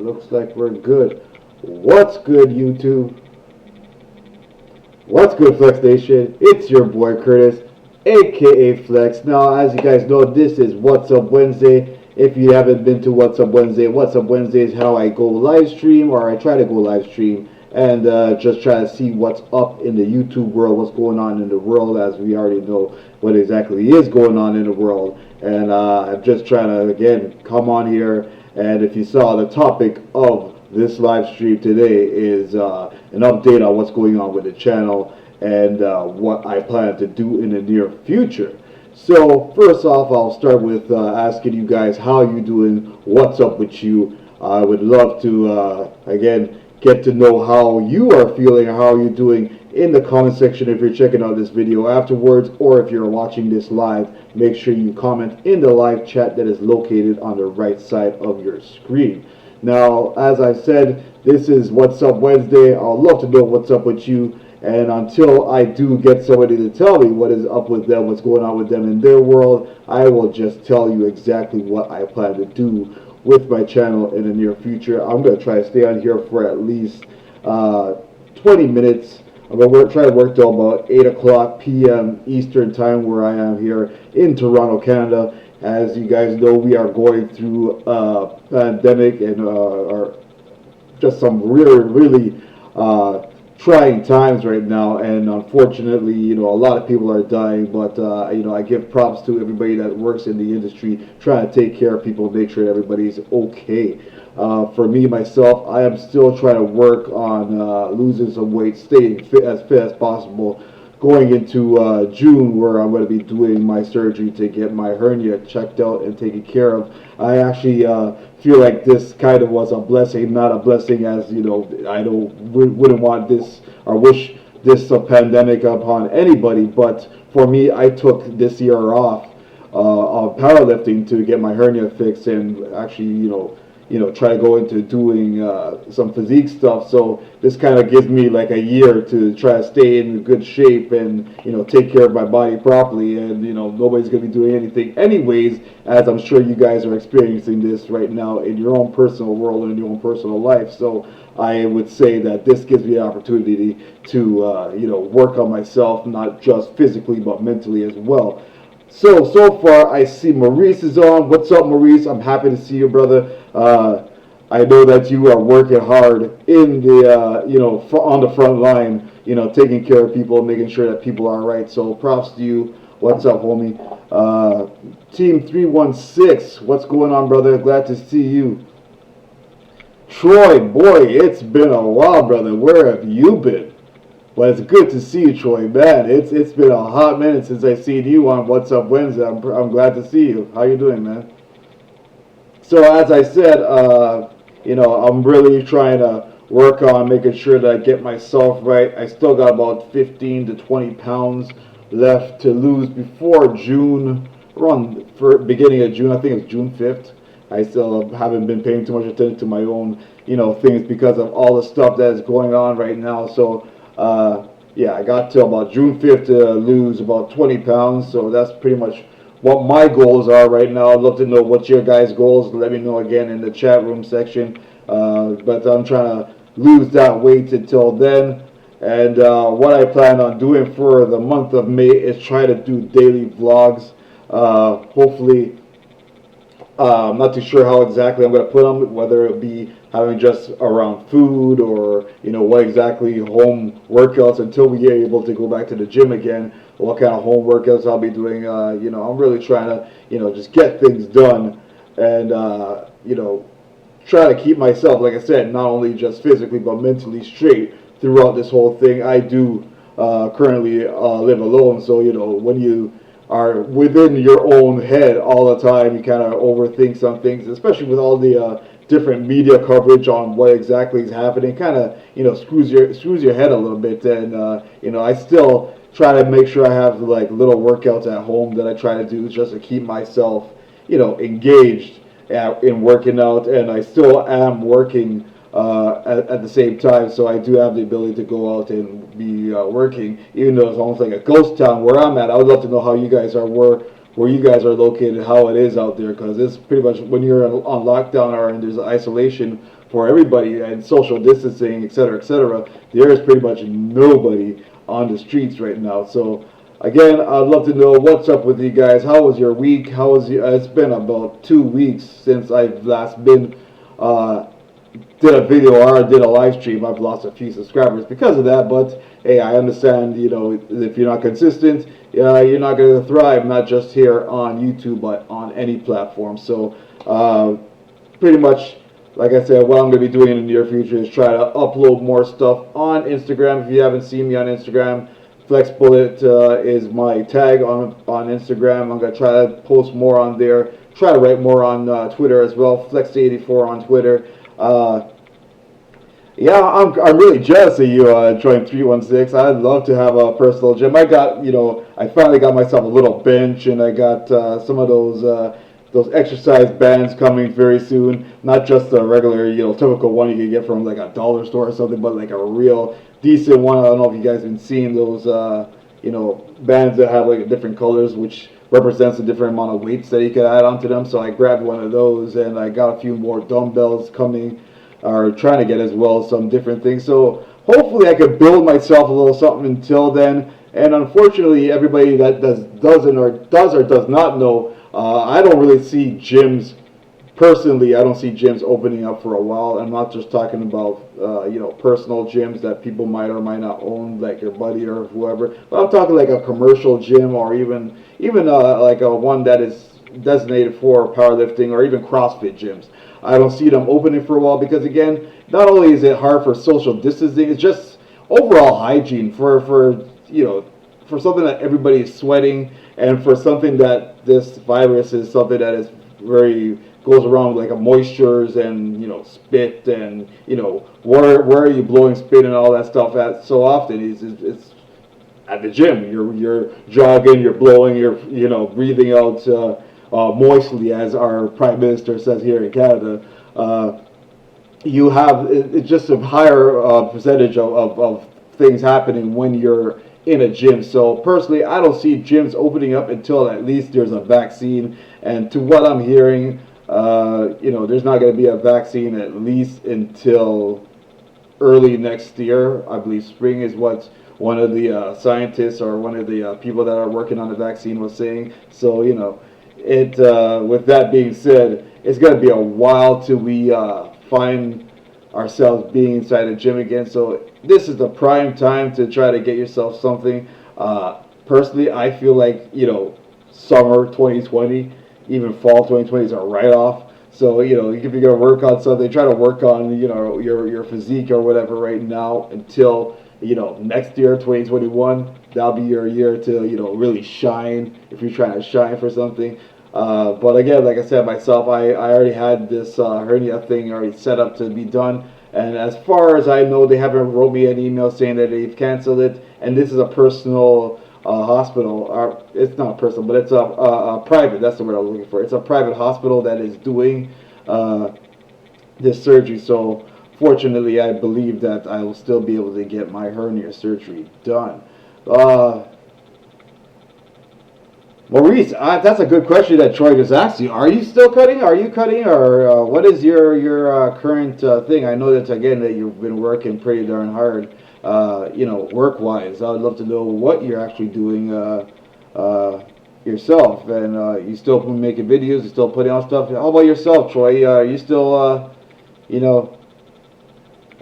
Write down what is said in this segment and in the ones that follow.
looks like we're good. What's good, YouTube? What's good, Flex Nation? It's your boy Curtis, aka Flex. Now, as you guys know, this is What's Up Wednesday. If you haven't been to What's Up Wednesday is how I go live stream, or I try to go live stream, and just try to see what's up in the YouTube world, what's going on in the world, as we already know what exactly is going on in the world. And I'm just trying to, again, come on here, and if you saw, the topic of this live stream today is an update on what's going on with the channel and what I plan to do in the near future. So first off, I'll start with asking you guys how you doing, what's up with you. I would love to, again, get to know how you are feeling, how you're doing in the comment section if you're checking out this video afterwards, or if you're watching this live, make sure you comment in the live chat that is located on the right side of your screen. Now, as I said, this is What's Up Wednesday. I'd love to know what's up with you. And until I do get somebody to tell me what is up with them, what's going on with them in their world, I will just tell you exactly what I plan to do with my channel in the near future. I'm going to try to stay on here for at least 20 minutes. I'm going to try to work till about 8 o'clock p.m. Eastern Time, where I am here in Toronto, Canada. As you guys know, we are going through a pandemic and are just some really trying times right now. And unfortunately, you know, a lot of people are dying. But you know, I give props to everybody that works in the industry, trying to take care of people, make sure everybody's okay. For me, myself, I am still trying to work on losing some weight, staying fit as possible. Going into June, where I'm going to be doing my surgery to get my hernia checked out and taken care of. I actually feel like this kind of was a blessing, not a blessing, as you know, I wouldn't want this or wish this pandemic upon anybody. But for me, I took this year off of powerlifting to get my hernia fixed, and actually, try to go into doing some physique stuff. So this kind of gives me like a year to try to stay in good shape and, take care of my body properly. And, nobody's going to be doing anything anyways, as I'm sure you guys are experiencing this right now in your own personal world and in your own personal life. So I would say that this gives me the opportunity to, work on myself, not just physically, but mentally as well. So far, I see Maurice is on. What's up, Maurice? I'm happy to see you, brother. I know that you are working hard in the, on the front line, taking care of people, making sure that people are right. So props to you. What's up, homie? Team 316, what's going on, brother? Glad to see you. Troy, boy, it's been a while, brother. Where have you been? Well, it's good to see you, Troy. Man, it's been a hot minute since I seen you on What's Up Wednesday. I'm glad to see you. How you doing, man? So as I said, I'm really trying to work on making sure that I get myself right. I still got about 15 to 20 pounds left to lose before June, around beginning of June. I think it's June 5th. I still haven't been paying too much attention to my own, things because of all the stuff that is going on right now. So, yeah, I got till about June 5th to lose about 20 pounds. So that's pretty much what my goals are right now. I'd love to know what's your guys' goals. Let me know again in the chat room section. But I'm trying to lose that weight until then. And what I plan on doing for the month of May is try to do daily vlogs. Hopefully, I'm not too sure how exactly I'm going to put them, whether it be having just around food or, what exactly home workouts until we are able to go back to the gym again. What kind of home workouts I'll be doing. I'm really trying to, just get things done and, try to keep myself, like I said, not only just physically but mentally straight throughout this whole thing. I do currently live alone, so, when you are within your own head all the time, you kind of overthink some things, especially with all the different media coverage on what exactly is happening. Kind of screws your head a little bit. And I still try to make sure I have like little workouts at home that I try to do just to keep myself engaged in working out. And I still am working at the same time, so I do have the ability to go out and be working, even though it's almost like a ghost town where I'm at. I would love to know how you guys are, where you guys are located, how it is out there, because it's pretty much when you're on lockdown or there's isolation for everybody and social distancing, etc., there is pretty much nobody on the streets right now. So again, I'd love to know what's up with you guys. How was your week? How was your? It's been about 2 weeks since I've last been did a video or did a live stream. I've lost a few subscribers because of that, but hey, I understand. You know, if you're not consistent, you're not going to thrive. Not just here on YouTube, but on any platform. So, pretty much, like I said, what I'm going to be doing in the near future is try to upload more stuff on Instagram. If you haven't seen me on Instagram, Flex Bullet is my tag on Instagram. I'm going to try to post more on there. Try to write more on Twitter as well. Flex84 on Twitter. Yeah, I'm really jealous of you joining 316. I'd love to have a personal gym. I got, I finally got myself a little bench, and I got some of those exercise bands coming very soon. Not just the regular, typical one you can get from like a dollar store or something, but like a real decent one. I don't know if you guys have been seeing those, bands that have like different colors, which represents a different amount of weights that you can add onto them. So I grabbed one of those, and I got a few more dumbbells coming, or trying to get as well, some different things. So hopefully I could build myself a little something until then. And unfortunately, everybody that does or does not know, I don't really see gyms. Personally, I don't see gyms opening up for a while. I'm not just talking about personal gyms that people might or might not own, like your buddy or whoever. But I'm talking like a commercial gym, or even like a one that is designated for powerlifting, or even CrossFit gyms. I don't see them opening for a while because, again, not only is it hard for social distancing, it's just overall hygiene for something that everybody is sweating, and for something that this virus is something that is very goes around like a moistures and spit, and where are you blowing spit and all that stuff at so often? It's at the gym. You're jogging, you're blowing, you're breathing out moistly, as our Prime Minister says here in Canada. You have it's just a higher percentage of things happening when you're in a gym. So personally, I don't see gyms opening up until at least there's a vaccine. And to what I'm hearing, there's not going to be a vaccine at least until early next year. I believe spring is what one of the scientists, or one of the people that are working on the vaccine, was saying. So with that being said, it's going to be a while till we find ourselves being inside a gym again. So this is the prime time to try to get yourself something. Personally, I feel like summer 2020, even fall 2020 is a write-off. So if you're gonna work on something, try to work on your physique or whatever right now until next year, 2021. That'll be your year to really shine, if you're trying to shine for something. But again, like I said myself, I already had this hernia thing already set up to be done. And as far as I know, they haven't wrote me an email saying that they've canceled it. And this is a personal hospital. Or it's not personal, but it's a private. That's the word I was looking for. It's a private hospital that is doing this surgery. So fortunately, I believe that I will still be able to get my hernia surgery done. Maurice, that's a good question that Troy just asked you. Are you still cutting? Are you cutting, or what is your current thing? I know that again that you've been working pretty darn hard, work-wise. I would love to know what you're actually doing yourself. And you still making videos? You still putting out stuff? How about yourself, Troy? Are you still, Are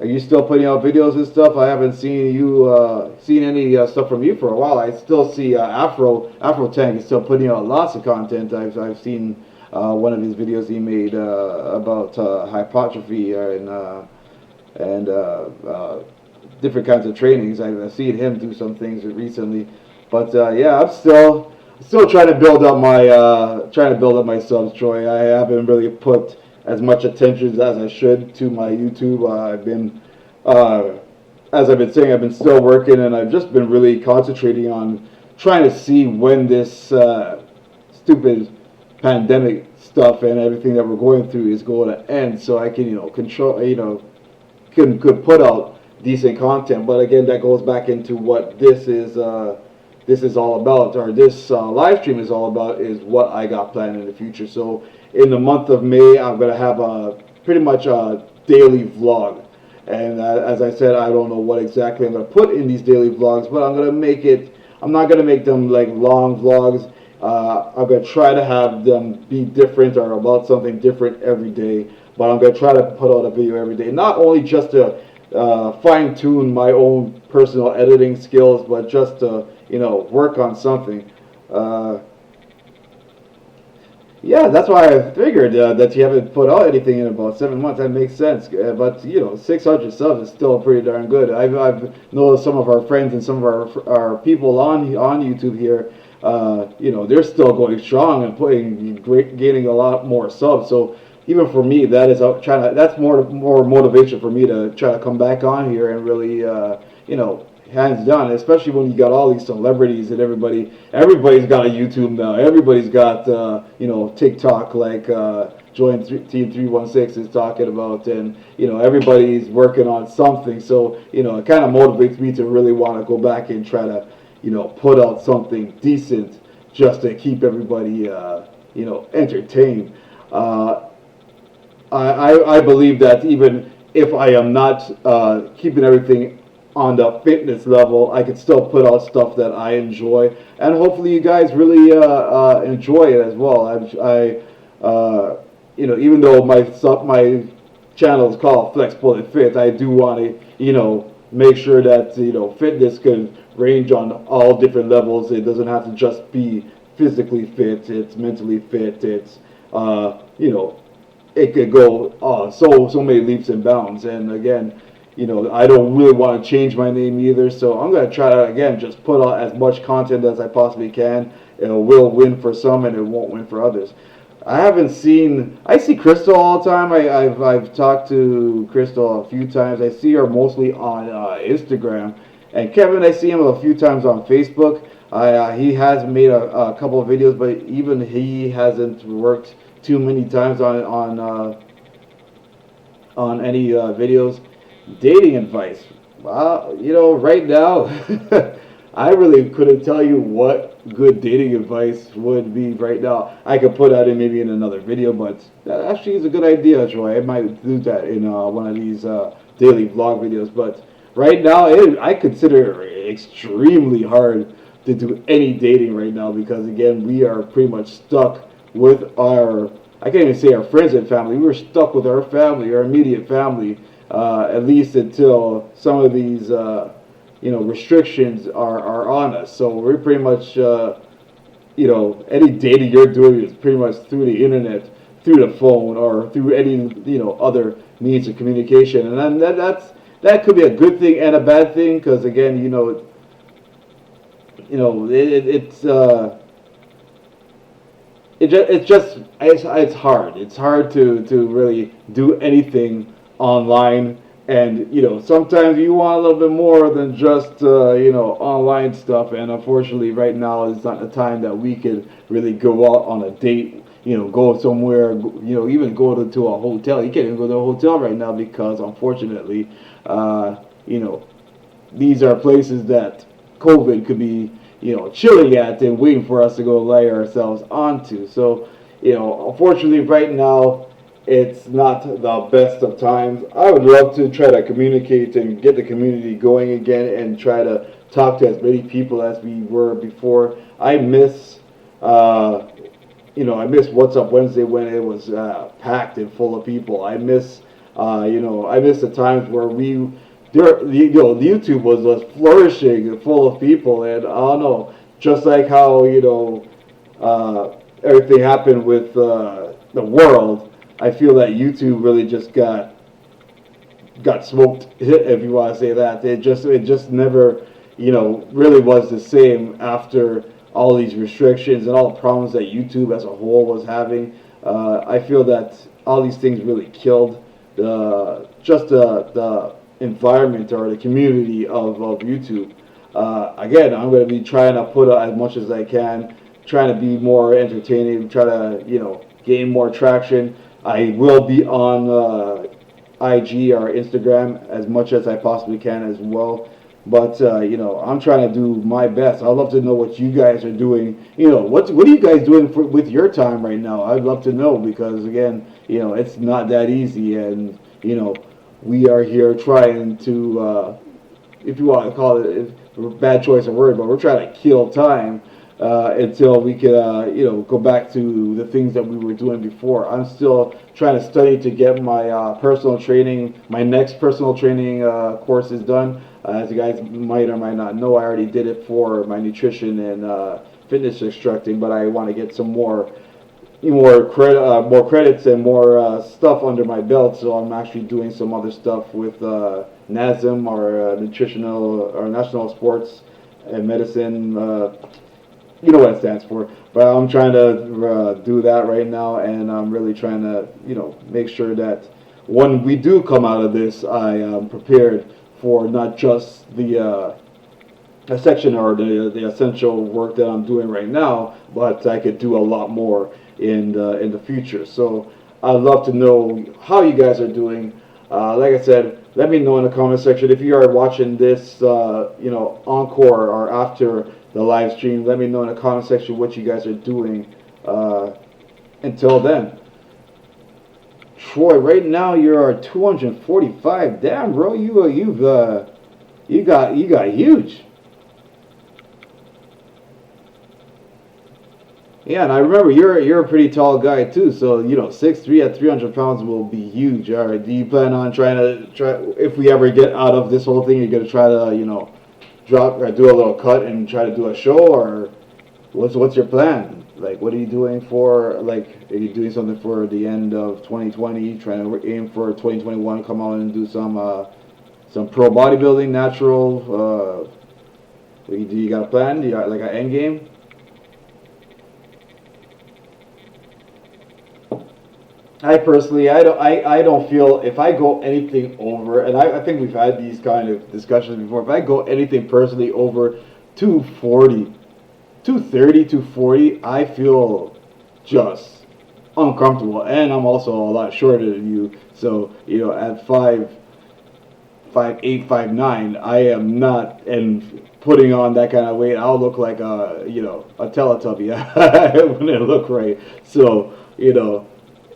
you still putting out videos and stuff? I haven't seen you seen any stuff from you for a while. I still see Afro Tank is still putting out lots of content. I've seen one of his videos he made about hypertrophy and different kinds of trainings. I've seen him do some things recently, but yeah, I'm still trying to build up my subs, Troy. I haven't really put as much attention as I should to my YouTube. I've been, as I've been saying, I've been still working, and I've just been really concentrating on trying to see when this stupid pandemic stuff and everything that we're going through is going to end, so I can, control, could put out decent content. But again, that goes back into what this is all about, or this live stream is all about, is what I got planned in the future. So in the month of May, I'm going to have pretty much daily vlog. And as I said, I don't know what exactly I'm going to put in these daily vlogs, but I'm going to make it, I'm not going to make them like long vlogs. I'm going to try to have them be different or about something different every day. But I'm going to try to put out a video every day. Not only just to fine tune my own personal editing skills, but just to, work on something. Yeah, that's why I figured that you haven't put out anything in about 7 months. That makes sense. But 600 subs is still pretty darn good. I've noticed some of our friends and some of our people on YouTube here. They're still going strong and gaining a lot more subs. So even for me, that is that's more motivation for me to try to come back on here and really hands down, especially when you got all these celebrities and everybody's got a YouTube now. Everybody's got TikTok, like Join Team 316 is talking about, and everybody's working on something. So it kind of motivates me to really want to go back and try to put out something decent just to keep everybody entertained. I believe that even if I am not keeping everything on the fitness level, I can still put out stuff that I enjoy, and hopefully you guys really enjoy it as well. Even though my channel is called Flexible and Fit, I do want to make sure that fitness can range on all different levels. It doesn't have to just be physically fit. It's mentally fit. It's it could go so many leaps and bounds. And again, I don't really want to change my name either, so I'm going to try to, again, just put out as much content as I possibly can. It will win for some and it won't win for others. I see Crystal all the time. I've talked to Crystal a few times. I see her mostly on Instagram. And Kevin, I see him a few times on Facebook. He has made a couple of videos, but even he hasn't worked too many times on any videos. Dating advice. Right now, I really couldn't tell you what good dating advice would be right now. I could put that in maybe in another video, but that actually is a good idea, Troy. I might do that in one of these daily vlog videos. But right now, I consider it extremely hard to do any dating right now because, again, we are pretty much stuck with I can't even say our friends and family. We're stuck with our family, our immediate family. At least until some of these, restrictions are on us. So we're pretty much, any dating you're doing is pretty much through the internet, through the phone, or through any, other means of communication. And then that could be a good thing and a bad thing because, again, it's hard. It's hard to really do anything online, and sometimes you want a little bit more than just online stuff, and unfortunately right now is not the time that we could really go out on a date, go somewhere, even go to a hotel. You can't even go to a hotel right now because unfortunately these are places that COVID could be chilling at and waiting for us to go lay ourselves onto. So unfortunately right now it's not the best of times. I would love to try to communicate and get the community going again and try to talk to as many people as we were before. I miss What's Up Wednesday when it was packed and full of people. I miss the times where the YouTube was just flourishing and full of people, and I don't know, just like how everything happened with the world. I feel that YouTube really just got smoked, if you want to say that. It just never, really was the same after all these restrictions and all the problems that YouTube as a whole was having. I feel that all these things really killed the environment or the community of YouTube. Again, I'm going to be trying to put out as much as I can, trying to be more entertaining, try to gain more traction. I will be on IG or Instagram as much as I possibly can as well. But I'm trying to do my best. I'd love to know what you guys are doing. What are you guys doing with your time right now? I'd love to know because again, it's not that easy, and you know, we are here trying to, if you want to call it a bad choice of word, but we're trying to kill time until we could, go back to the things that we were doing before. I'm still trying to study to get my personal training, my next personal training courses done. As you guys might or might not know, I already did it for my nutrition and fitness instructing, but I want to get some more credits and more stuff under my belt. So I'm actually doing some other stuff with NASM, or nutritional or national sports and medicine. You know what it stands for. But I'm trying to do that right now, and I'm really trying to make sure that when we do come out of this, I am prepared for not just the a section or the essential work that I'm doing right now, but I could do a lot more in the future. So I'd love to know how you guys are doing. Like I said, let me know in the comment section if you are watching this, encore or after the live stream. Let me know in the comment section what you guys are doing. Until then, Troy, right now you're 245. Damn, bro, you got huge. Yeah, and I remember you're a pretty tall guy too, so 6'3" at 300 pounds will be huge. All right, do you plan on try if we ever get out of this whole thing, you're gonna try to drop or do a little cut and try to do a show, or what's your plan? Like, what are you doing for, like, are you doing something for the end of 2020, trying to aim for 2021, come out and do some pro bodybuilding, natural? Do you got a plan? Do you got like an end game? I personally, I don't feel if I go anything over, and I think we've had these kind of discussions before. If I go anything personally over 240, 230, 240, I feel just uncomfortable, and I'm also a lot shorter than you. So at 5'8", 5'9", I am not, and putting on that kind of weight, I'll look like a Teletubby. I wouldn't look right. So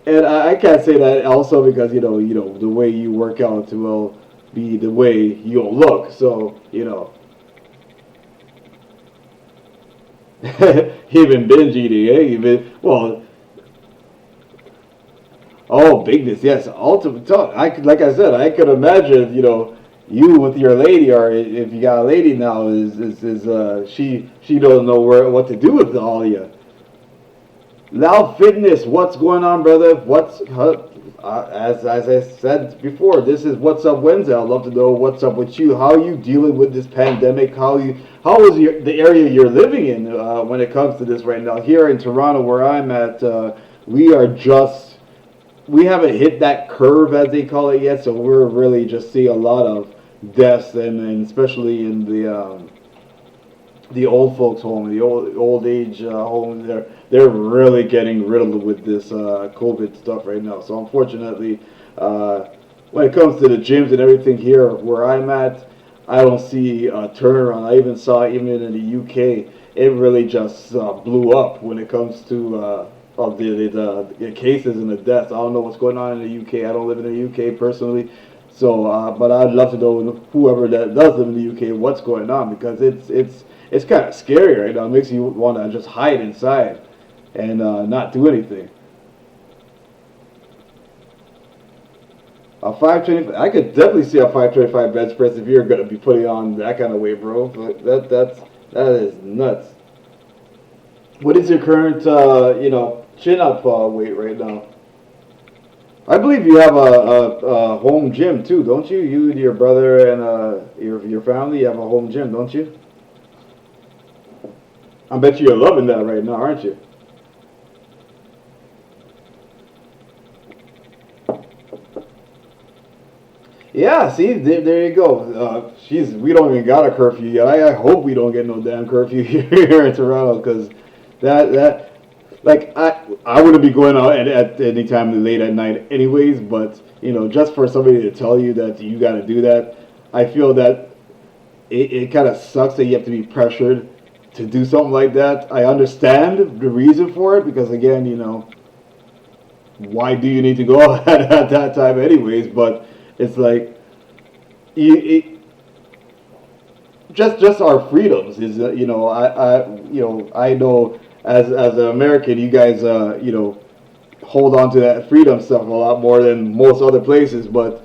and I can't say that also because the way you work out will be the way you'll look. So even binge eating, even bigness, yes, ultimate talk. Like I said, I could imagine you with your lady, or if you got a lady now, she doesn't know what to do with all of you. Loud Fitness, what's going on, brother? As I said before, this is What's Up Wednesday. I'd love to know what's up with you. How are you dealing with this pandemic? How is the area you're living in when it comes to this right now? Here in Toronto, where I'm at, we haven't hit that curve, as they call it, yet. So we're really just seeing a lot of deaths, and especially in the old folks home, the old age home. They're really getting riddled with this COVID stuff right now. So unfortunately, when it comes to the gyms and everything here where I'm at, I don't see a turnaround. I even saw even in the UK, it really just blew up when it comes to the cases and the deaths. I don't know what's going on in the UK. I don't live in the UK personally. So, but I'd love to know whoever that does live in the UK what's going on, because it's kind of scary right now. It makes you want to just hide inside and not do anything. A 525, I could definitely see a 525 bench press if you're going to be putting on that kind of weight, bro. That is nuts. What is your current chin up weight right now? I believe you have a home gym too, don't you? You and your brother and your family, you have a home gym, don't you? I bet you're loving that right now, aren't you? Yeah, see, there you go. We don't even got a curfew yet. I hope we don't get no damn curfew here in Toronto, because that like I wouldn't be going out at any time late at night anyways. But just for somebody to tell you that you got to do that, I feel that it kind of sucks that you have to be pressured to do something like that. I understand the reason for it, because again, why do you need to go out at that time anyways? But it's like it, just our freedoms is I know as an American, you guys hold on to that freedom stuff a lot more than most other places. But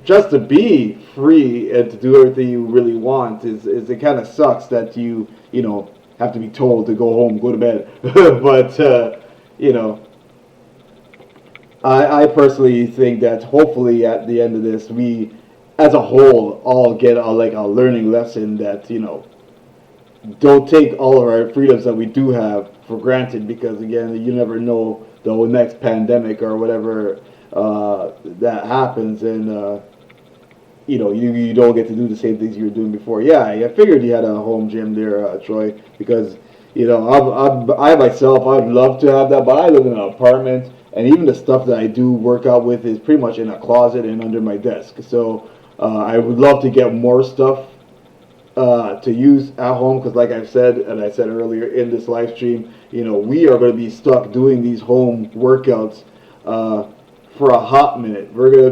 just to be free and to do everything you really want is it kind of sucks that you have to be told to go home, go to bed. But you know, I personally think that hopefully at the end of this, we as a whole all get a learning lesson that don't take all of our freedoms that we do have for granted, because again, you never know the next pandemic or whatever that happens, and you don't get to do the same things you were doing before. Yeah, I figured you had a home gym there, Troy, because I myself, I'd love to have that, but I live in an apartment, and even the stuff that I do work out with is pretty much in a closet and under my desk. So I would love to get more stuff to use at home, because like I've said, and I said earlier in this live stream, we are going to be stuck doing these home workouts for a hot minute. We're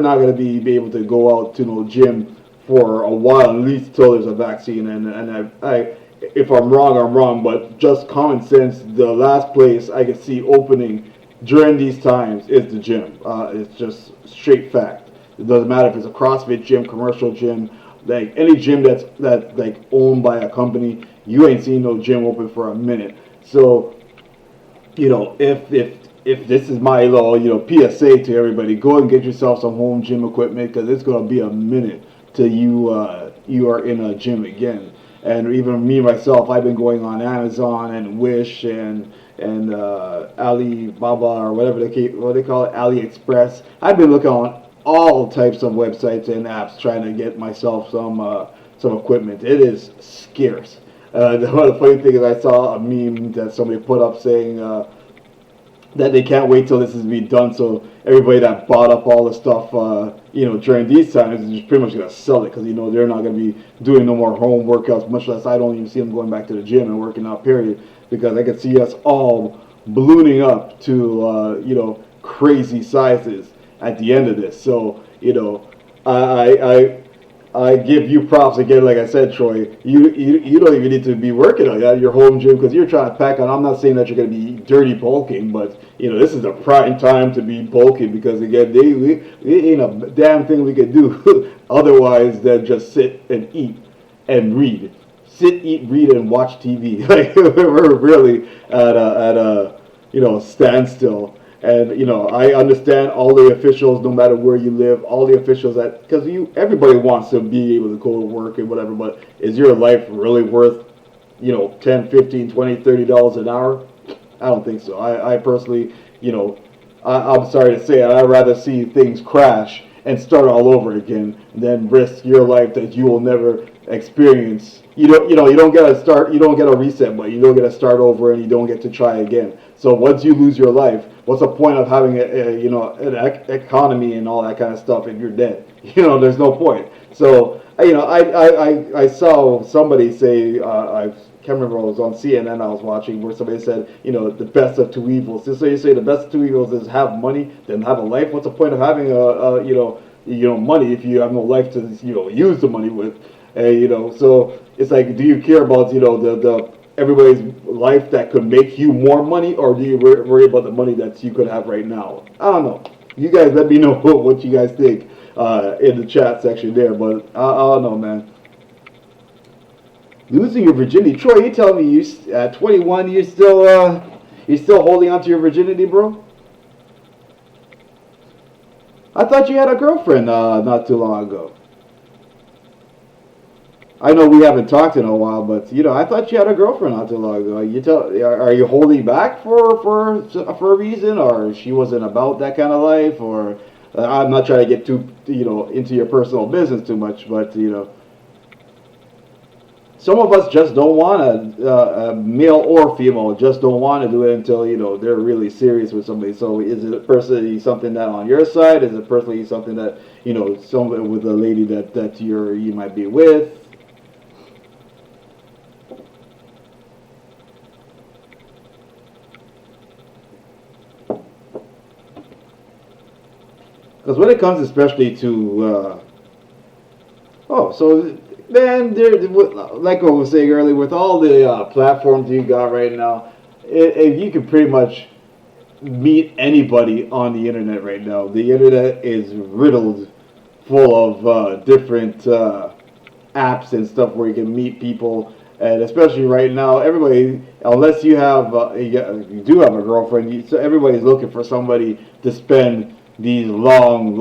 not going to be able to go out to no gym for a while, at least till there's a vaccine. And I if I'm wrong, I'm wrong, but just common sense, the last place I can see opening during these times is the gym. It's just straight fact. It doesn't matter if it's a CrossFit gym, commercial gym, like any gym that's like owned by a company. You ain't seen no gym open for a minute. So if this is my little PSA to everybody, go and get yourself some home gym equipment, because it's gonna be a minute till you are in a gym again. And even me myself, I've been going on Amazon and Wish and Alibaba, or what they call it, AliExpress. I've been looking on all types of websites and apps trying to get myself some equipment. It is scarce. The funny thing is, I saw a meme that somebody put up saying that they can't wait till this is be done. So everybody that bought up all the stuff, during these times is just pretty much gonna sell it, because they're not gonna be doing no more home workouts. Much less, I don't even see them going back to the gym and working out. Period, because I can see us all ballooning up to crazy sizes at the end of this. So I I give you props again. Like I said, Troy, you don't even need to be working on your home gym, because you're trying to pack on. I'm not saying that you're going to be dirty bulking, but this is the prime time to be bulking, because again, it ain't a damn thing we can do otherwise than just sit and eat and read. Sit, eat, read, and watch TV. Like we're really at a standstill. And I understand all the officials, no matter where you live, all the officials because everybody wants to be able to go to work and whatever. But is your life really worth 10, 15, 20, $30 an hour? I don't think so. I personally, I'm sorry to say it, I'd rather see things crash and start all over again than risk your life that you will never experience. You don't get a start, you don't get a reset, but you don't get to start over, and you don't get to try again. So once you lose your life, what's the point of having an economy and all that kind of stuff if you're dead? There's no point. So I saw somebody say, I can't remember, I was on CNN I was watching, where somebody said, the best of two evils. So you say the best of two evils is have money then have a life. What's the point of having money if you have no life to use the money with? So it's like, do you care about the everybody's life that could make you more money, or do you worry about the money that you could have right now? I don't know. You guys let me know what you guys think in the chat section there. But I don't know, man. Losing your virginity, Troy. You tell me you at 21, you're still holding on to your virginity, bro? I thought you had a girlfriend not too long ago. I know we haven't talked in a while, but I thought you had a girlfriend not too long ago. Are you holding back for a reason, or she wasn't about that kind of life, or I'm not trying to get too into your personal business too much, but some of us just don't want a male or female just don't want to do it until they're really serious with somebody. So is it personally something that on your side? Is it personally something that somebody with a lady that you might be with? Because when it comes especially to so man, there, like I was saying earlier, with all the platforms you got right now, you can pretty much meet anybody on the internet right now. The internet is riddled full of different apps and stuff where you can meet people. And especially right now, everybody, unless you have, you do have a girlfriend, so everybody's looking for somebody to spend these long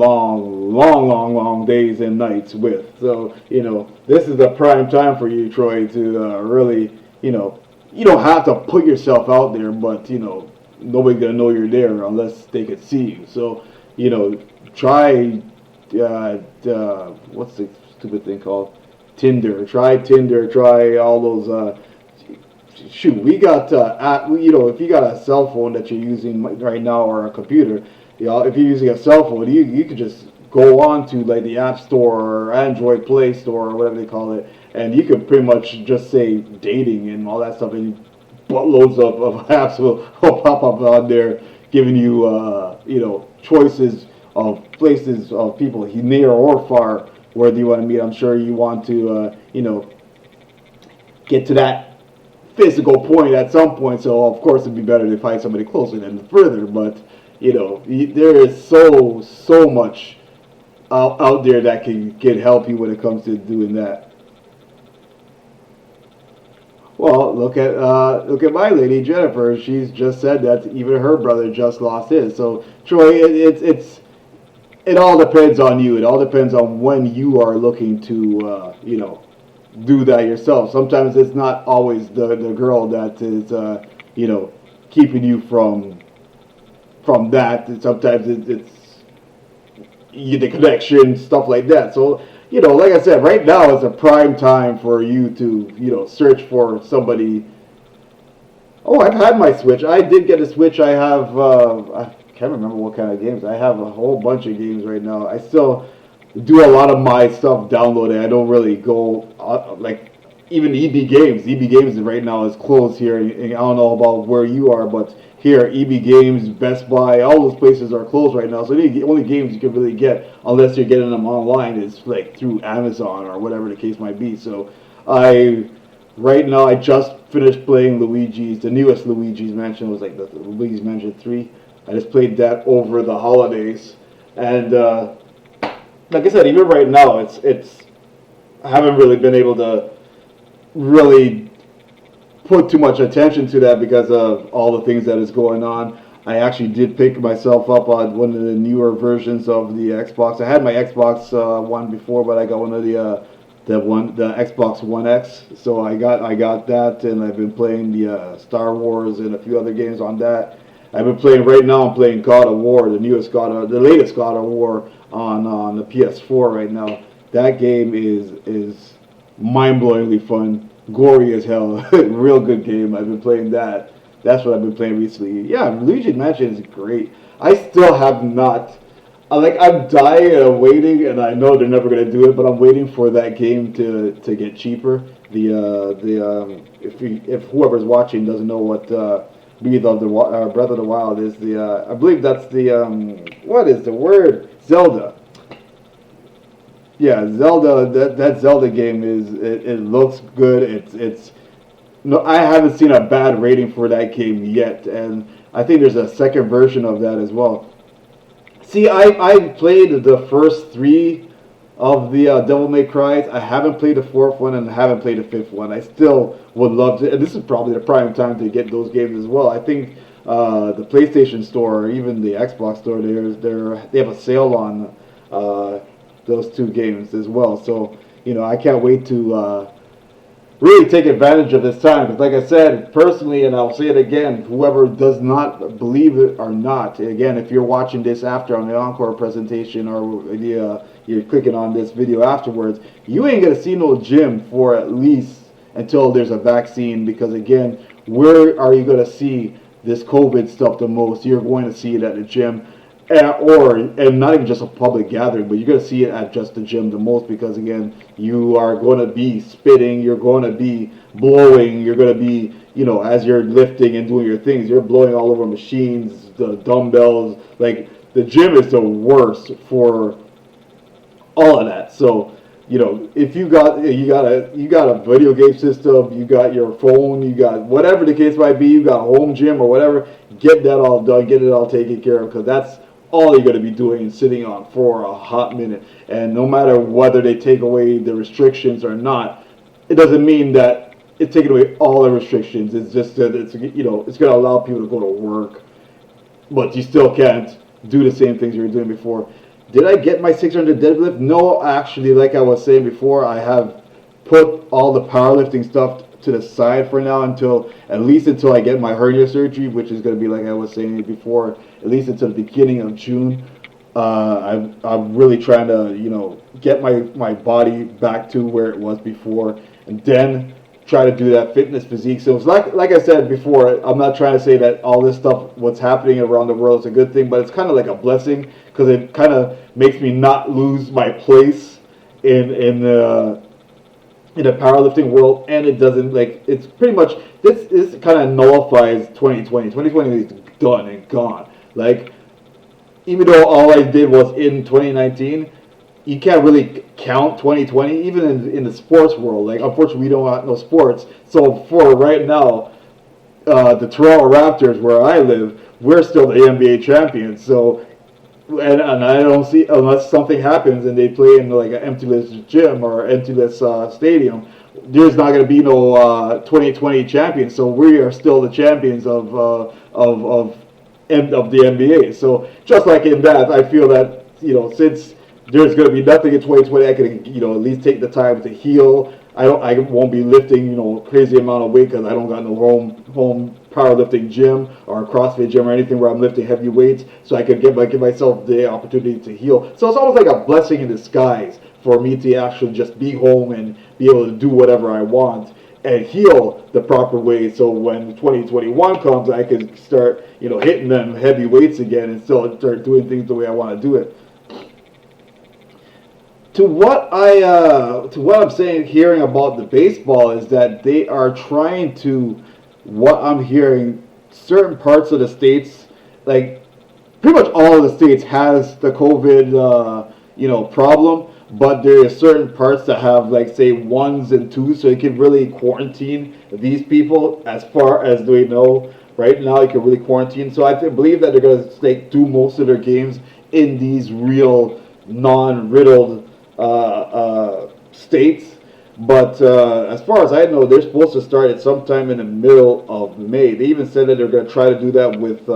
days and nights with. So, this is the prime time for you, Troy, to really, you don't have to put yourself out there, but, nobody's going to know you're there unless they could see you. So, try, what's the stupid thing called? Tinder. Try Tinder. Try all those. Shoot, we got if you got a cell phone that you're using right now or a computer, if you're using a cell phone, you could just go on to like the App Store or Android Play Store or whatever they call it, and you could pretty much just say dating and all that stuff, and buttloads of apps will pop up on there, giving you choices of places of people near or far. Where do you want to meet? I'm sure you want to, get to that physical point at some point. So, of course, it'd be better to find somebody closer than further. But, there is so much out there that can help you when it comes to doing that. Well, look at my lady Jennifer. She's just said that even her brother just lost his. So, Troy, it all depends on you. It all depends on when you are looking to, do that yourself. Sometimes it's not always the girl that is, keeping you from that. And sometimes it's the connection, stuff like that. So, like I said, right now is a prime time for you to, search for somebody. Oh, I've had my Switch. I did get a Switch. I have, I can't remember what kind of games. I have a whole bunch of games right now. I still do a lot of my stuff downloaded. I don't really go, like, even EB Games. EB Games right now is closed here. And I don't know about where you are, but here, EB Games, Best Buy, all those places are closed right now. So the only games you can really get, unless you're getting them online, is like through Amazon or whatever the case might be. So right now, I just finished playing the newest Luigi's Mansion. It was like the Luigi's Mansion 3. I just played that over the holidays, and like I said, even right now, it's I haven't really been able to really put too much attention to that because of all the things that is going on. I actually did pick myself up on one of the newer versions of the Xbox. I had my Xbox One before, but I got one of the Xbox One X. So I got that, and I've been playing the Star Wars and a few other games on that. I've been playing right now. I'm playing God of War, the latest God of War on the PS4 right now. That game is mind-blowingly fun, gory as hell, real good game. I've been playing that. That's what I've been playing recently. Yeah, Luigi's Mansion is great. I still have not. I'm dying and I'm waiting, and I know they're never gonna do it, but I'm waiting for that game to get cheaper. If whoever's watching doesn't know what Breath of the Wild is, I believe that's what is the word? Zelda. Yeah, Zelda. That Zelda game it looks good. It's no, I haven't seen a bad rating for that game yet, and I think there's a second version of that as well. See, I played the first three of the Devil May Cry's. I haven't played the fourth one and I haven't played the fifth one. I still would love to, and this is probably the prime time to get those games as well. I think the PlayStation Store or even the Xbox Store, they have a sale on those two games as well. So, I can't wait to really take advantage of this time. Because like I said, personally, and I'll say it again, whoever does not believe it or not, again, if you're watching this after on the Encore presentation or you're clicking on this video afterwards, you ain't going to see no gym for at least until there's a vaccine. Because again, where are you going to see this COVID stuff the most? You're going to see it at the gym. And not even just a public gathering, but you're going to see it at just the gym the most because, again, you are going to be spitting, you're going to be blowing, you're going to be, as you're lifting and doing your things, you're blowing all over machines, the dumbbells, like the gym is the worst for all of that. So, if you got a video game system, you got your phone, you got whatever the case might be, you got a home gym or whatever, get that all done, get it all taken care of, because that's all you're going to be doing and sitting on for a hot minute. And no matter whether they take away the restrictions or not, it doesn't mean that it's taking away all the restrictions. It's just that it's going to allow people to go to work, but you still can't do the same things you were doing before. Did I get my 600 deadlift? No, actually, like I was saying before, I have put all the powerlifting stuff to the side for now at least until I get my hernia surgery, which is going to be, like I was saying before, at least until the beginning of June. I'm really trying to, get my body back to where it was before, and then try to do that fitness physique. So it's like I said before, I'm not trying to say that all this stuff, what's happening around the world, is a good thing, but it's kind of like a blessing, because it kind of makes me not lose my place in the powerlifting world, and it doesn't, it's pretty much, this kind of nullifies 2020. 2020 is done and gone. Even though all I did was in 2019, you can't really count 2020, even in the sports world. Unfortunately, we don't have no sports. So for right now, the Toronto Raptors, where I live, we're still the NBA champions. So, and I don't see, unless something happens and they play in an empty-less gym or empty-less stadium, there's not going to be no 2020 champions. So we are still the champions of the NBA. So just like in that, I feel that since there's going to be nothing in 2020, I can at least take the time to heal. I won't be lifting crazy amount of weight, because I don't got no home powerlifting gym or a CrossFit gym or anything where I'm lifting heavy weights. So I could give myself the opportunity to heal. So it's almost like a blessing in disguise for me to actually just be home and be able to do whatever I want and heal the proper way. So when 2021 comes, I can start hitting them heavy weights again and still start doing things the way I want to do it. To what I'm saying, hearing about the baseball, is that they are trying to, what I'm hearing, certain parts of the states, pretty much all of the states has the COVID, problem, but there are certain parts that have, say, 1s and 2s, so you can really quarantine these people as far as they know. Right now, you can really quarantine. So I believe that they're going to do most of their games in these real non-riddled states, but as far as I know, they're supposed to start it sometime in the middle of May. They even said that they're going to try to do that with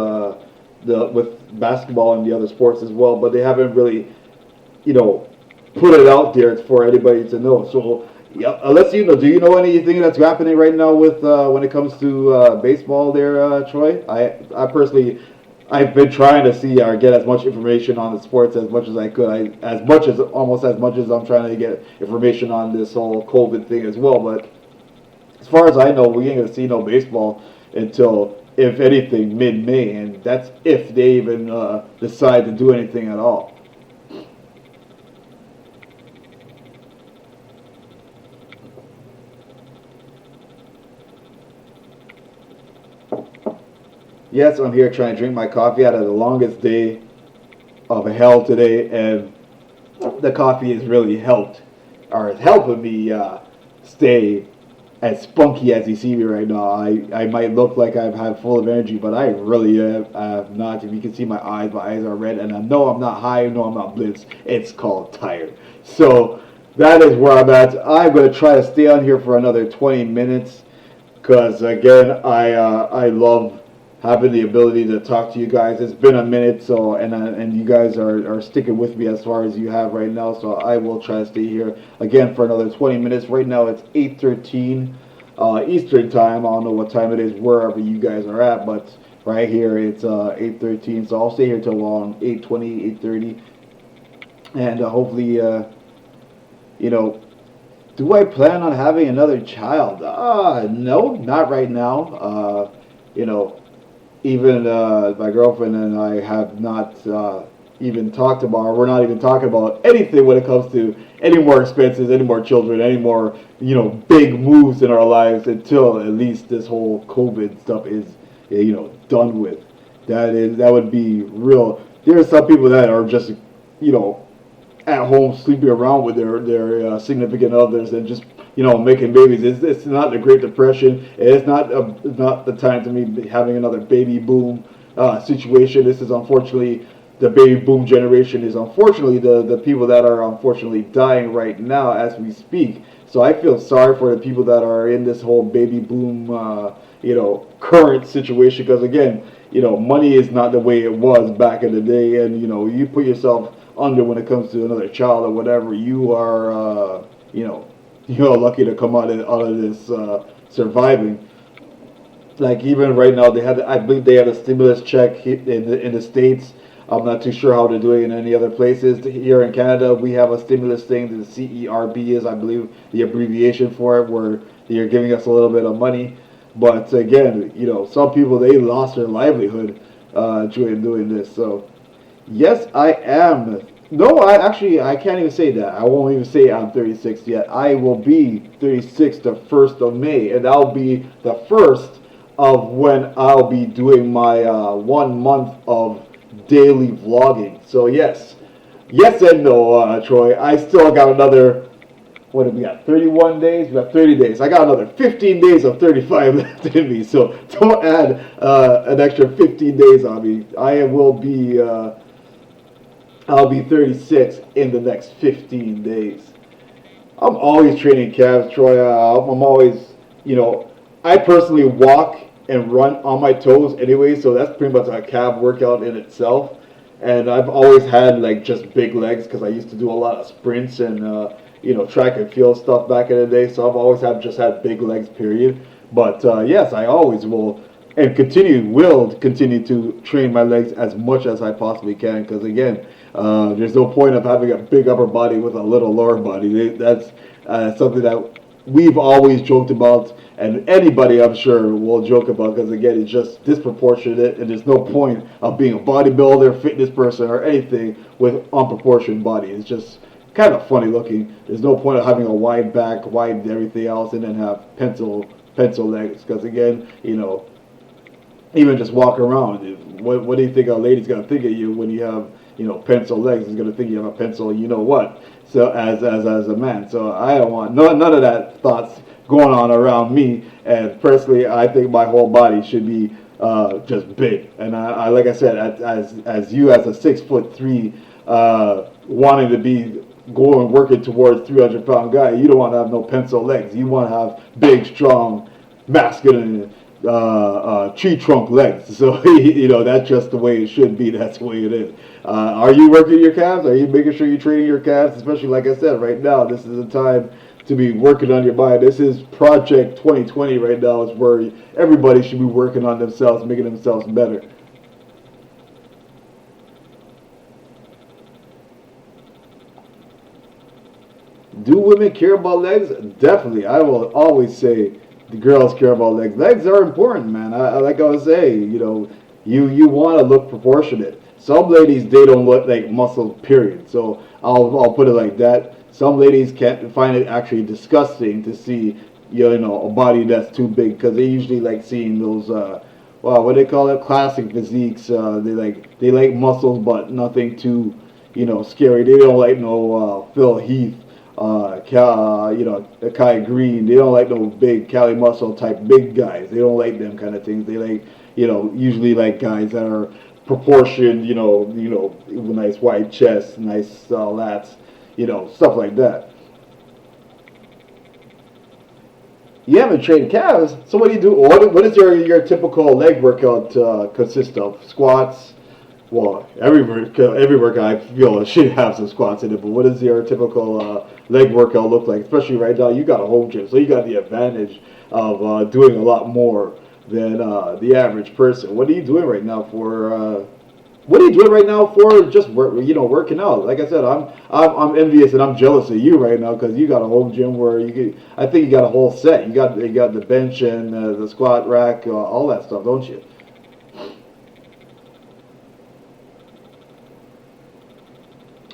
with basketball and the other sports as well, but they haven't really, put it out there for anybody to know. So, yeah, unless do you know anything that's happening right now with when it comes to baseball there, Troy? I personally, I've been trying to see or get as much information on the sports as much as I could. Almost as much as I'm trying to get information on this whole COVID thing as well. But as far as I know, we ain't gonna see no baseball until, if anything, mid-May, and that's if they even decide to do anything at all. Yes, I'm here trying to drink my coffee. I had the longest day of hell today, and the coffee has really helped, or is helping me stay as spunky as you see me right now. I might look like I've had full of energy, but I really have not. If you can see my eyes are red, and I know I'm not high, I know I'm not blitzed. It's called tired. So that is where I'm at. I'm going to try to stay on here for another 20 minutes, because again, I love having the ability to talk to you guys. It's been a minute, so and you guys are sticking with me as far as you have right now. So I will try to stay here again for another 20 minutes. Right now it's 8:13 Eastern time. I don't know what time it is wherever you guys are at, but right here it's 8:13. So I'll stay here till around 8:20, 8:30, and hopefully, do I plan on having another child? No, not right now. Even my girlfriend and I have not even talked about, or we're not even talking about anything when it comes to any more expenses, any more children, any more, big moves in our lives until at least this whole COVID stuff is, done with. That would be real. there are some people that are just, you know, at home sleeping around with their significant others and just, you know, making babies. It's not the Great Depression. It's not the time to be having another baby boom situation. This is unfortunately the baby boom generation is unfortunately the people that are unfortunately dying right now as we speak. So I feel sorry for the people that are in this whole baby boom, you know, current situation because again, you know, money is not the way it was back in the day, and you know, you put yourself under when it comes to another child or whatever, you are, you know, you're lucky to come out of this surviving. Like even right now, I believe they had a stimulus check in the states. I'm not too sure how they're doing in any other places. Here in Canada, we have a stimulus thing. The CERB is, I believe, the abbreviation for it, where they're giving us a little bit of money. But again, you know, some people they lost their livelihood during doing this. So yes, I am. No, I can't even say that. I won't even say I'm 36 yet. I will be 36 the 1st of May, and that'll be the first of when I'll be doing my 1 month of daily vlogging. So yes and no, Troy. I still got another. What have we got? 31 days. We got 30 days. I got another 15 days of 35 left in me. So don't add an extra 15 days on me. I will be. I'll be 36 in the next 15 days. I'm always training calves, Troy. I'm always, you know, I personally walk and run on my toes anyway, so that's pretty much a calf workout in itself. And I've always had like just big legs because I used to do a lot of sprints and you know, track and field stuff back in the day. So I've always had big legs, period. But yes, I always will and will continue to train my legs as much as I possibly can because again, there's no point of having a big upper body with a little lower body. That's something that we've always joked about, and anybody I'm sure will joke about because again, it's just disproportionate, and there's no point of being a bodybuilder, fitness person, or anything with unproportioned body. It's just kind of funny looking. There's no point of having a wide back, wide everything else, and then have pencil legs because again, you know, even just walking around, what do you think a lady's gonna think of you when you have, you know, pencil legs? Is gonna think you have a pencil, you know what? So as a man, so I don't want none of that thoughts going on around me. And personally, I think my whole body should be just big. And I like I said, as you as a 6'3", wanting to be going working towards 300-pound guy, you don't want to have no pencil legs. You want to have big, strong, masculine tree trunk legs. So you know that's just the way it should be. That's the way it is. Are you working your calves? Are you making sure you're training your calves? Especially like I said, right now this is the time to be working on your body. This is Project 2020 right now. Is where everybody should be working on themselves, making themselves better. Do women care about legs? Definitely. I will always say the girls care about legs. Legs are important, man. Like I was saying, you know, you want to look proportionate. Some ladies they don't look like muscle. Period. So I'll put it like that. Some ladies can't find it actually disgusting to see you know a body that's too big because they usually like seeing those well what they call it classic physiques. They like muscles but nothing too you know scary. They don't like no Phil Heath. You know, Kai Green. They don't like no big Cali muscle type big guys. They don't like them kind of things. They like, you know, usually like guys that are proportioned. You know, with nice wide chest, nice lats, you know, stuff like that. You haven't trained calves, so what do you do? What is your typical leg workout consist of? Squats. Well, every workout I feel should have some squats in it. But what does your typical leg workout look like? Especially right now, you got a home gym, so you got the advantage of doing a lot more than the average person. What are you doing right now for? What are you doing right now for just you know working out? Like I said, I'm envious and I'm jealous of you right now because you got a home gym where I think you got a whole set. You got the bench and the squat rack, all that stuff, don't you?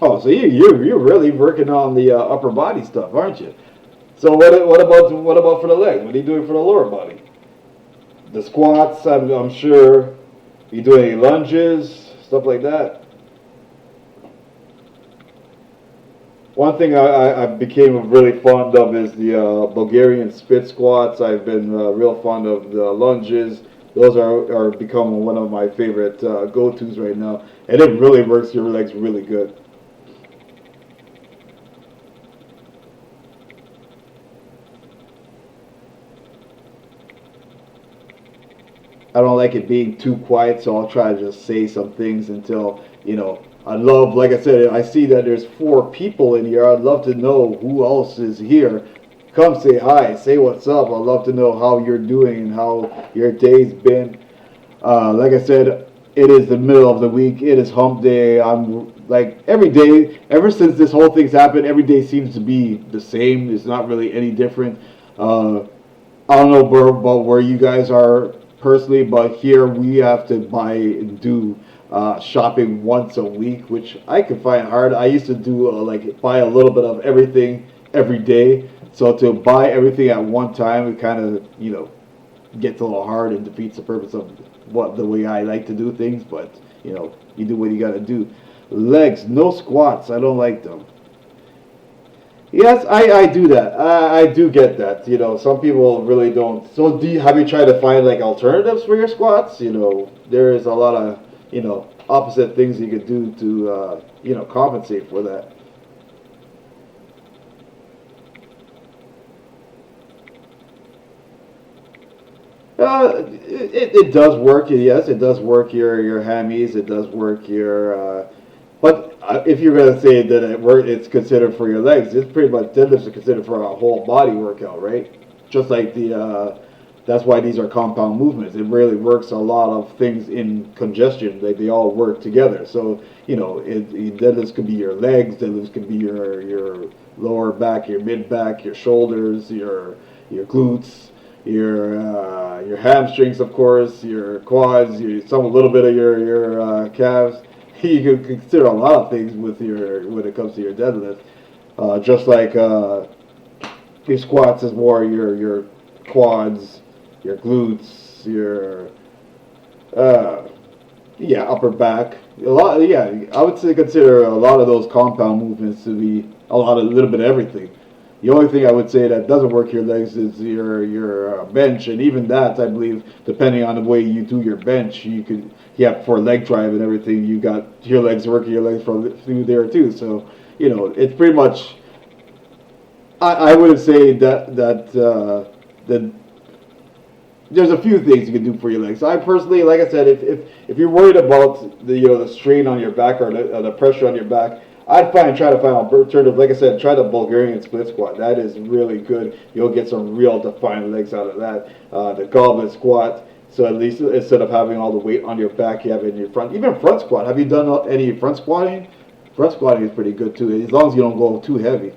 Oh, so you're really working on the upper body stuff, aren't you? So what about for the leg? What are you doing for the lower body? The squats, I'm sure. You doing any lunges, stuff like that? One thing I became really fond of is the Bulgarian split squats. I've been real fond of the lunges. Those are becoming one of my favorite go-tos right now, and it really works your legs really good. I don't like it being too quiet, so I'll try to just say some things until, I love, like I said, I see that there's four people in here. I'd love to know who else is here. Come say hi, say what's up. I'd love to know how you're doing and how your day's been. Like I said, it is the middle of the week. It is hump day. I'm like every day, ever since this whole thing's happened, every day seems to be the same. It's not really any different. Uh, I don't know about where you guys are personally, but here we have to buy and do shopping once a week, which I could find hard. I used to do like buy a little bit of everything every day. So to buy everything at one time, it kind of gets a little hard and defeats the purpose of what the way I like to do things. But you do what you got to do. Legs, no squats. I don't like them. Yes, I do that. I do get that. Some people really don't. So, have you tried to find like alternatives for your squats? There is a lot of opposite things you could do to compensate for that. It does work. Yes, it does work your hammies. It does work your. But if you're gonna say that it's considered for your legs, it's pretty much deadlifts are considered for a whole body workout, right? Just like that's why these are compound movements. It really works a lot of things in congestion. Like they all work together. So deadlifts could be your legs. Deadlifts could be your lower back, your mid back, your shoulders, your glutes, your hamstrings, of course, your quads, a little bit of your calves. You can consider a lot of things with your when it comes to your deadlift. Just like your squats is more your quads, your glutes, your uh, upper back. I would say consider a lot of those compound movements to be a little bit of everything. The only thing I would say that doesn't work your legs is your bench, and even that, I believe, depending on the way you do your bench, for leg drive and everything, you got your legs working your legs from through there too. So it's pretty much. I would say that there's a few things you can do for your legs. I personally, like I said, if you're worried about the strain on your back or the pressure on your back, try to find an alternative. Like I said, try the Bulgarian split squat. That is really good. You'll get some real defined legs out of that. The goblet squat. So at least instead of having all the weight on your back, you have it in your front. Even front squat. Have you done any front squatting? Front squatting is pretty good too, as long as you don't go too heavy.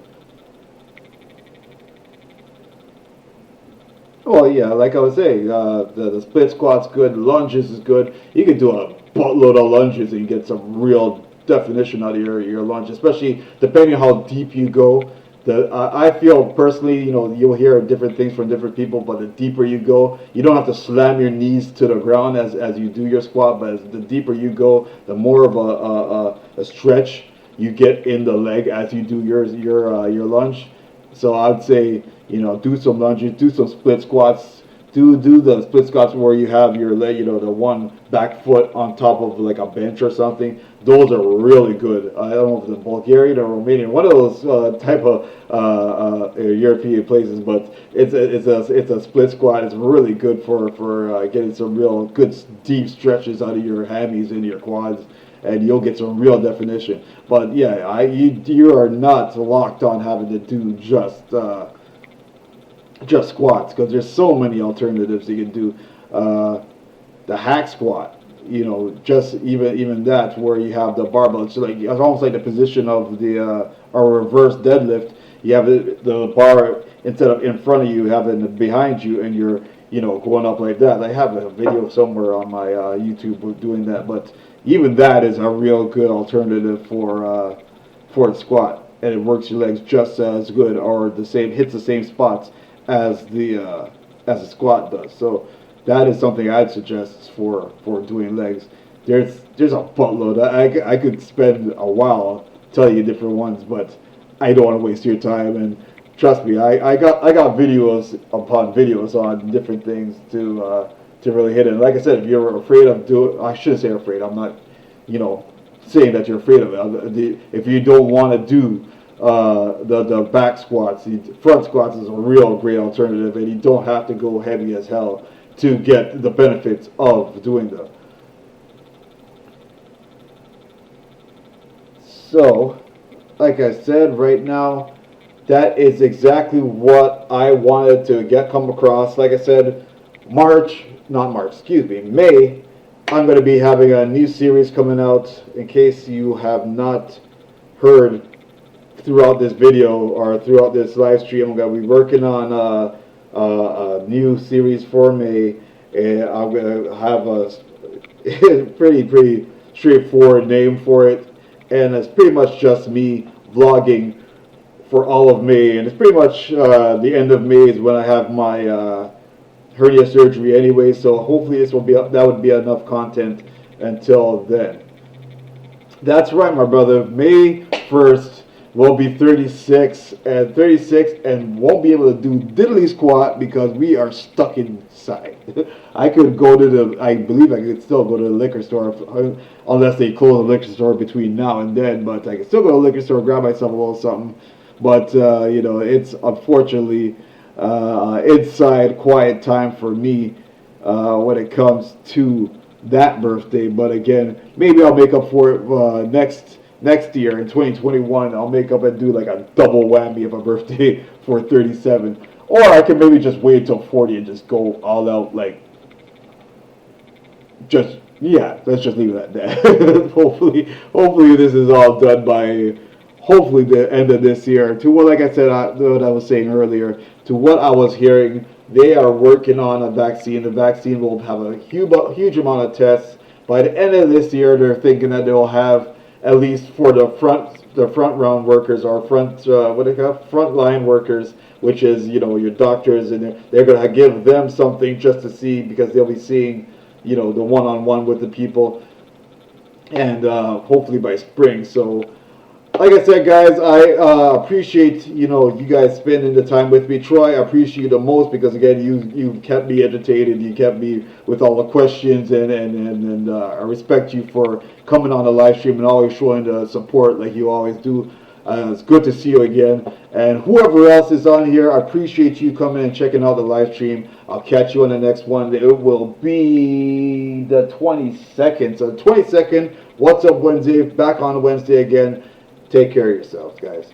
Oh yeah, like I was saying, the split squat's good, lunges is good. You can do a buttload of lunges and get some real definition out of your lunge, especially depending on how deep you go. I feel personally, you'll hear different things from different people, but the deeper you go, you don't have to slam your knees to the ground as you do your squat, but as the deeper you go, the more of a stretch you get in the leg as you do your lunge. So I'd say, do some lunges, do some split squats, do the split squats where you have your leg, the one back foot on top of like a bench or something. Those are really good. I don't know if it's Bulgarian or Romanian, one of those type of European places, but it's a split squat. It's really good for getting some real good deep stretches out of your hammies and your quads, and you'll get some real definition. But yeah, you are not locked on having to do just squats because there's so many alternatives you can do. The hack squat, just even that where you have the barbell. It's almost like the position of the a reverse deadlift. You have the bar instead of in front of you, you have it behind you, and you're going up like that. I have a video somewhere on my YouTube doing that, but even that is a real good alternative for the squat, and it works your legs just as good or hits the same spots as the squat does. So that is something I'd suggest for doing legs. There's a buttload. I could spend a while telling you different ones, but I don't want to waste your time. And trust me, I got videos upon videos on different things to really hit it. And like I said, if you're afraid of doing, I shouldn't say afraid. I'm not, you know, saying that you're afraid of it. If you don't want to do the back squats, the front squats is a real great alternative, and you don't have to go heavy as hell to get the benefits of doing them. So, like I said, right now, that is exactly what I wanted to come across. Like I said, not March, excuse me, May, I'm going to be having a new series coming out. In case you have not heard throughout this video or throughout this live stream, I'm going to be working on a new series for May. And I'm going to have a pretty straightforward name for it. And it's pretty much just me vlogging for all of May, and it's pretty much the end of May is when I have my hernia surgery anyway. So hopefully that would be enough content until then. That's right, my brother. May 1st will be 36 and won't be able to do diddly squat because we are stuck inside. I could go to I believe I could still go to the liquor store unless they close the liquor store between now and then, but I could still go to the liquor store, grab myself a little something. But you know, it's unfortunately inside quiet time for me when it comes to that birthday. But again, maybe I'll make up for it next year in 2021. I'll make up and do like a double whammy of a birthday for 37, or I can maybe just wait until 40 and just go all out. Like, just yeah, let's just leave it at that. hopefully this is all done by hopefully the end of this year. To what, like I said, what I was saying earlier, to what I was hearing, they are working on a vaccine. The vaccine will have a huge amount of tests. By the end of this year, they're thinking that they'll have, at least for the front round workers or front line workers, which is, you know, your doctors, and they're going to give them something just to see, because they'll be seeing, you know, the one-on-one with the people, and hopefully by spring. So like I said, guys, I appreciate, you know, you guys spending the time with me. Troy, I appreciate you the most because, again, you kept me entertained. You kept me with all the questions, and I respect you for coming on the live stream and always showing the support like you always do. It's good to see you again. And whoever else is on here, I appreciate you coming and checking out the live stream. I'll catch you on the next one. It will be the 22nd. So 22nd, What's Up Wednesday, back on Wednesday again. Take care of yourselves, guys.